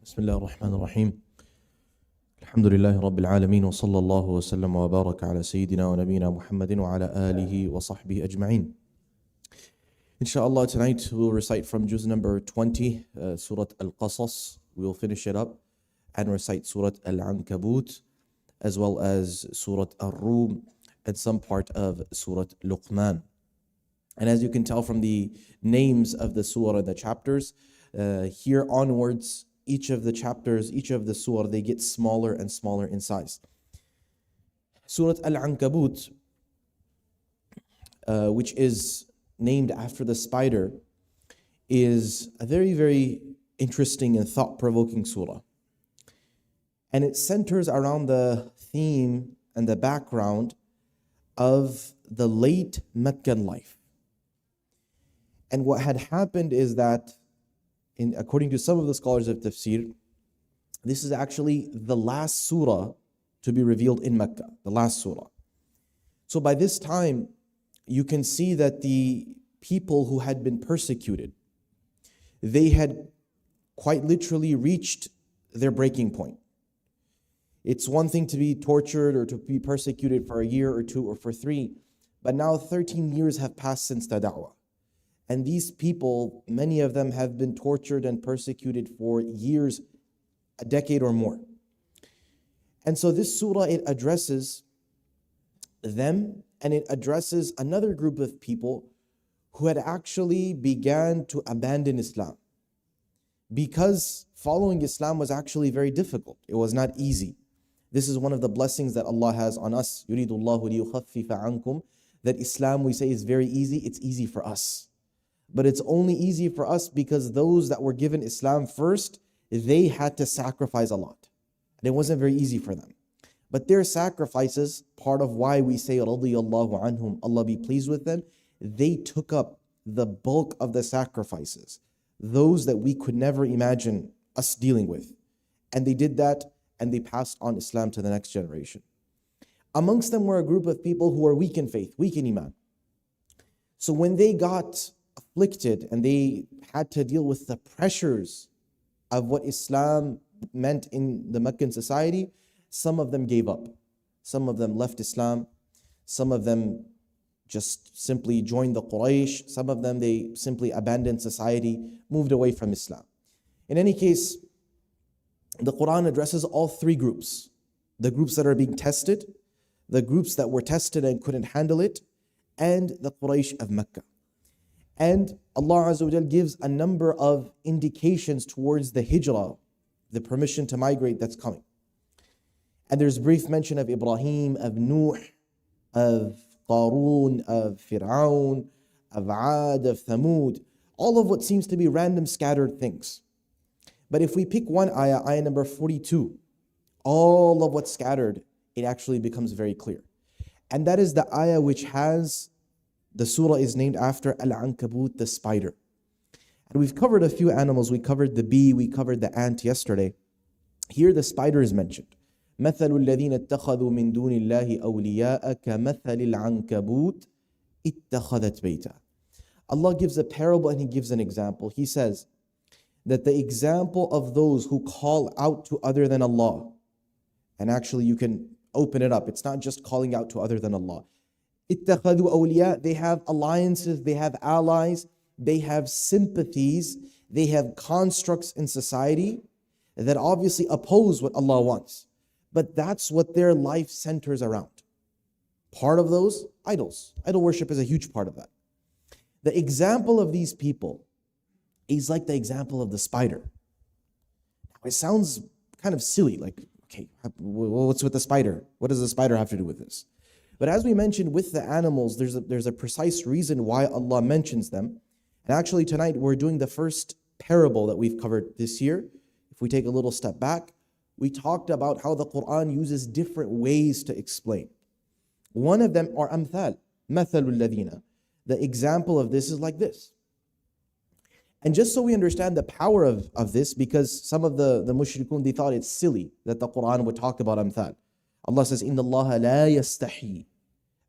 بسم الله الرحمن الرحيم الحمد لله رب العالمين وصلى الله وسلم وبارك على سيدنا ونبينا محمد وعلى آله وصحبه أجمعين. Inshallah, tonight we'll recite from juz number 20, Surah Al-Qasas. We'll finish it up and recite Surah Al-Ankabut, as well as Surah Ar-Rum and some part of Surah Luqman. And as you can tell from the names of the surah and the chapters, here onwards, each of the chapters, each of the surah, they get smaller and smaller in size. Surah Al-Ankabut, which is named after the spider, is a very, very interesting and thought-provoking surah. And it centers around the theme and the background of the late Meccan life. And what had happened is that, according to some of the scholars of tafsir, this is actually the last surah to be revealed in Mecca, the last surah. So by this time, you can see that the people who had been persecuted, they had quite literally reached their breaking point. It's one thing to be tortured or to be persecuted for a year or two or for 3, but now 13 years have passed since the da'wah. And these people, many of them have been tortured and persecuted for years, a decade or more. And so this surah, it addresses them, and it addresses another group of people who had actually began to abandon Islam. Because following Islam was actually very difficult. It was not easy. This is one of the blessings that Allah has on us. يُرِيدُ اللَّهُ لِيُخَفِّفَ عَنْكُمْ. That Islam, we say, is very easy. It's easy for us. But it's only easy for us because those that were given Islam first, they had to sacrifice a lot. And it wasn't very easy for them. But their sacrifices, part of why we say, رَضِيَ اللَّهُ عَنْهُمْ, Allah be pleased with them, they took up the bulk of the sacrifices, those that we could never imagine us dealing with. And they did that, and they passed on Islam to the next generation. Amongst them were a group of people who were weak in faith, weak in iman. So when they got afflicted and they had to deal with the pressures of what Islam meant in the Meccan society, some of them gave up. Some of them left Islam. Some of them just simply joined the Quraysh. Some of them, they simply abandoned society, moved away from Islam. In any case, the Quran addresses all 3 groups. The groups that are being tested, the groups that were tested and couldn't handle it, and the Quraysh of Mecca. And Allah Azza wa Jal gives a number of indications towards the hijrah, the permission to migrate that's coming. And there's brief mention of Ibrahim, of Nuh, of Qarun, of Fir'aun, of Ad, of Thamud, all of what seems to be random scattered things. But if we pick one ayah, ayah number 42, all of what's scattered, it actually becomes very clear. And that is the ayah which has, the surah is named after Al-Ankabut, the spider. And we've covered a few animals. We covered the bee, we covered the ant yesterday. Here the spider is mentioned. مَثَلُ الَّذِينَ اتَّخَذُوا مِن دُونِ اللَّهِ أَوْلِيَاءَ كَمَثَلِ الْعَنْكَبُوتِ اتَّخَذَتْ بَيْتًا. Allah gives a parable and He gives an example. He says that the example of those who call out to other than Allah, and actually you can open it up, it's not just calling out to other than Allah. اتَّخَذُوا أَوْلِيَاءَ, they have alliances, they have allies, they have sympathies, they have constructs in society that obviously oppose what Allah wants. But that's what their life centers around. Part of those, idols. Idol worship is a huge part of that. The example of these people is like the example of the spider. Now, it sounds kind of silly, like, okay, what's with the spider? What does the spider have to do with this? But as we mentioned with the animals, there's a precise reason why Allah mentions them. And actually tonight we're doing the first parable that we've covered this year. If we take a little step back, we talked about how the Quran uses different ways to explain. One of them are amthal, mathalul ladina. The example of this is like this. And just so we understand the power of this, because some of the mushrikun, they thought it's silly that the Quran would talk about amthal. Allah says, إِنَّ اللَّهَ لَا يَسْتَحِي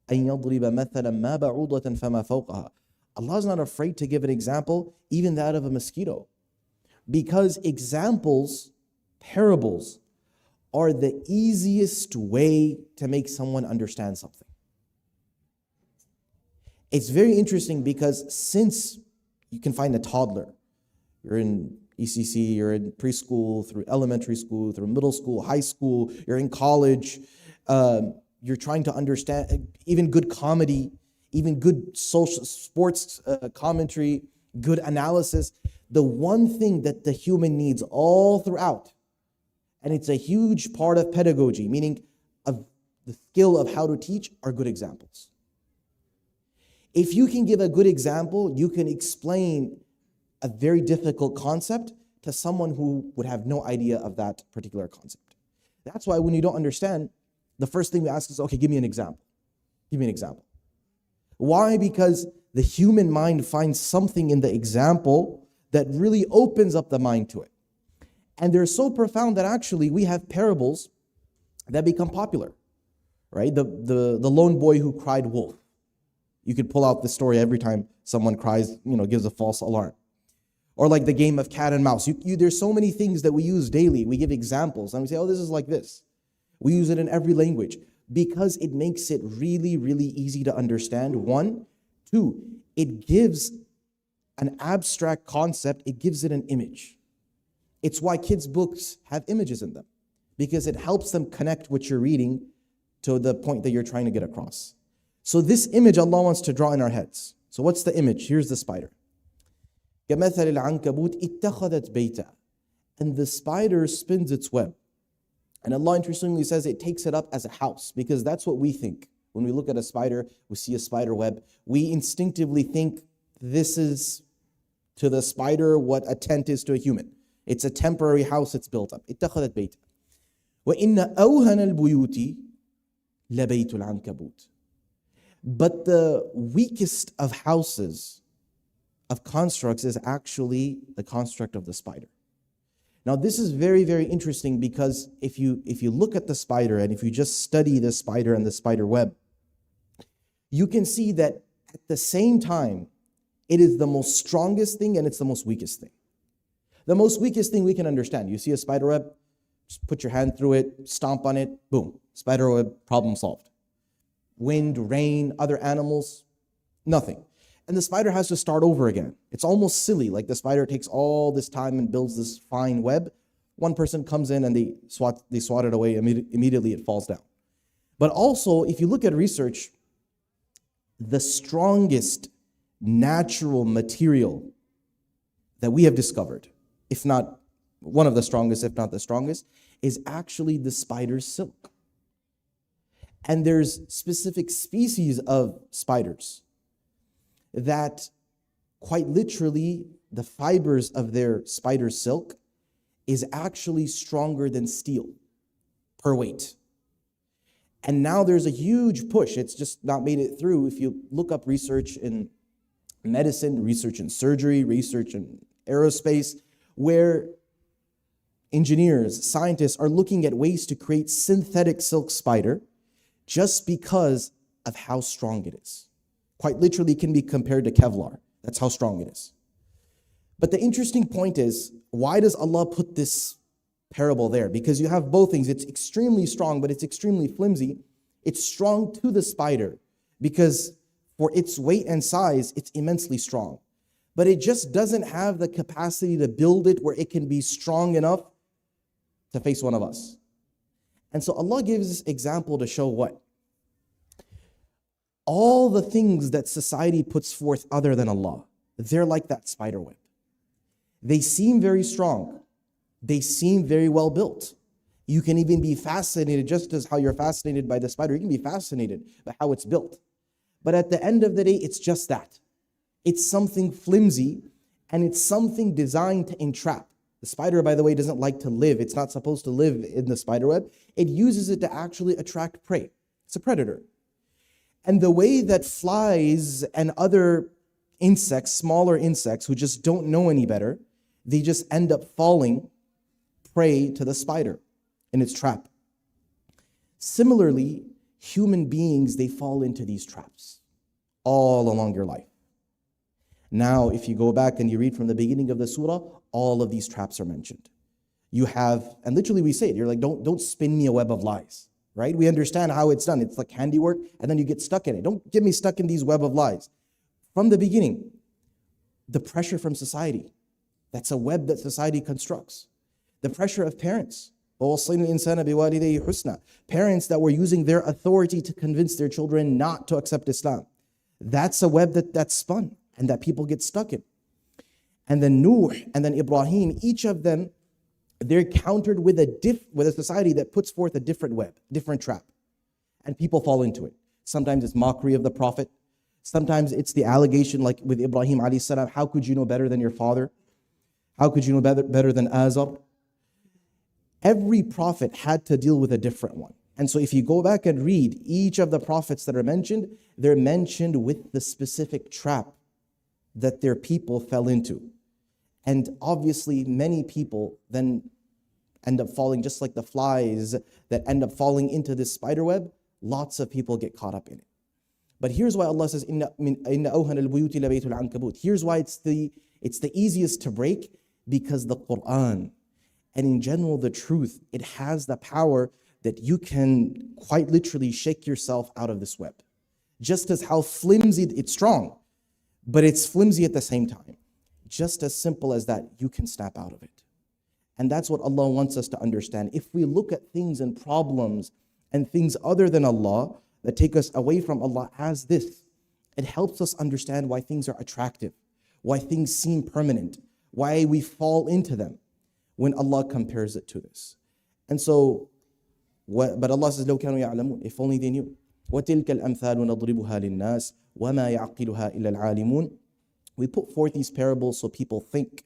أَن يَضْرِبَ مَثَلًا مَا بَعُوضَةً فَمَا فَوْقَهَا. Allah is not afraid to give an example, even that of a mosquito. Because examples parables are the easiest way to make someone understand something. It's very interesting because since you can find a toddler, you're in ECC, you're in preschool, through elementary school, through middle school, high school, you're in college, you're trying to understand even good comedy, even good social sports commentary, good analysis. The one thing that the human needs all throughout, and it's a huge part of pedagogy, meaning of the skill of how to teach, are good examples. If you can give a good example, you can explain a very difficult concept to someone who would have no idea of that particular concept. That's why when you don't understand, the first thing we ask is, okay, give me an example. Give me an example. Why? Because the human mind finds something in the example that really opens up the mind to it. And they're so profound that actually we have parables that become popular, right? The lone boy who cried wolf. You could pull out the story every time someone cries, gives a false alarm. Or like the game of cat and mouse. There's so many things that we use daily. We give examples and we say, oh, this is like this. We use it in every language because it makes it really, really easy to understand. One. Two, it gives an abstract concept. It gives it an image. It's why kids' books have images in them, because it helps them connect what you're reading to the point that you're trying to get across. So this image Allah wants to draw in our heads. So what's the image? Here's the spider. كَمَثَلِ الْعَنْكَبُوتِ اتَّخَذَتْ بَيْتًا. And the spider spins its web. And Allah interestingly says it takes it up as a house, because that's what we think. When we look at a spider, we see a spider web, we instinctively think this is to the spider what a tent is to a human. It's a temporary house it's built up. اتَّخَذَتْ بَيْتًا. وَإِنَّ أَوْهَنَ الْبُيُوتِ لَبَيْتُ الْعَنْكَبُوتِ. But the weakest of houses, of constructs, is actually the construct of the spider. Now this is very, very interesting, because if you look at the spider and if you just study the spider and the spider web, you can see that at the same time, it is the most strongest thing and it's the most weakest thing. The most weakest thing we can understand. You see a spider web, just put your hand through it, stomp on it, boom, spider web, problem solved. Wind, rain, other animals, nothing. And the spider has to start over again. It's almost silly, like the spider takes all this time and builds this fine web. One person comes in and they swat it away, immediately it falls down. But also, if you look at research, the strongest natural material that we have discovered, if not one of the strongest, if not the strongest, is actually the spider's silk. And there's specific species of spiders that quite literally the fibers of their spider silk is actually stronger than steel per weight. And now there's a huge push. It's just not made it through. If you look up research in medicine, research in surgery, research in aerospace, where engineers, scientists are looking at ways to create synthetic silk spider just because of how strong it is. Quite literally can be compared to Kevlar. That's how strong it is. But the interesting point is, why does Allah put this parable there? Because you have both things. It's extremely strong, but it's extremely flimsy. It's strong to the spider because for its weight and size, it's immensely strong. But it just doesn't have the capacity to build it where it can be strong enough to face one of us. And so Allah gives this example to show what? All the things that society puts forth other than Allah, they're like that spider web. They seem very strong. They seem very well built. You can even be fascinated, just as how you're fascinated by the spider, you can be fascinated by how it's built. But at the end of the day, it's just that. It's something flimsy, and it's something designed to entrap. The spider, by the way, doesn't like to live. It's not supposed to live in the spider web. It uses it to actually attract prey. It's a predator. And the way that flies and other insects, smaller insects who just don't know any better, they just end up falling prey to the spider in its trap. Similarly, human beings, they fall into these traps all along your life. Now, if you go back and you read from the beginning of the surah, all of these traps are mentioned. You have, and literally we say it, you're like, don't spin me a web of lies, right? We understand how it's done. It's like handiwork, and then you get stuck in it. Don't get me stuck in these web of lies. From the beginning, the pressure from society, that's a web that society constructs. The pressure of parents. Parents that were using their authority to convince their children not to accept Islam. That's a web that's spun and that people get stuck in. And then Nuh and then Ibrahim, each of them, they're countered with a society that puts forth a different web, different trap. And people fall into it. Sometimes it's mockery of the Prophet. Sometimes it's the allegation like with Ibrahim alayhi salam, how could you know better than your father? How could you know better than Azar? Every prophet had to deal with a different one. And so if you go back and read each of the prophets that are mentioned, they're mentioned with the specific trap that their people fell into. And obviously many people then end up falling, just like the flies that end up falling into this spider web, lots of people get caught up in it. But here's why Allah says, Inna awhana al-buyuti labaytul ankabut. Here's why it's the easiest to break, because the Quran, and in general the truth, it has the power that you can quite literally shake yourself out of this web. Just as how flimsy, it's strong, but it's flimsy at the same time. Just as simple as that, you can snap out of it. And that's what Allah wants us to understand. If we look at things and problems and things other than Allah that take us away from Allah as this, it helps us understand why things are attractive, why things seem permanent, why we fall into them when Allah compares it to this. And so, but Allah says, لو كانوا يعلمون, if only they knew. وَتِلْكَ الْأَمْثَالُ نَضْرِبُهَا لِلنَّاسِ وَمَا يَعْقِلُهَا إِلَّا الْعَالِمُونَ. We put forth these parables so people think.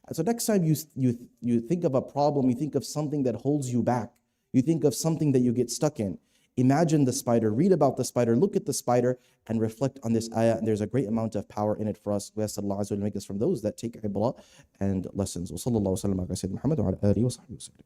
And so next time you think of a problem, you think of something that holds you back, you think of something that you get stuck in, imagine the spider, read about the spider, look at the spider, and reflect on this ayah. And there's a great amount of power in it for us. We ask Allah Azza wa Jalla to make us from those that take ibrah and lessons. Wa sallallahu wa sallam ala Sayyidina Muhammad wa ala alihi wa sahbihi wa sallam.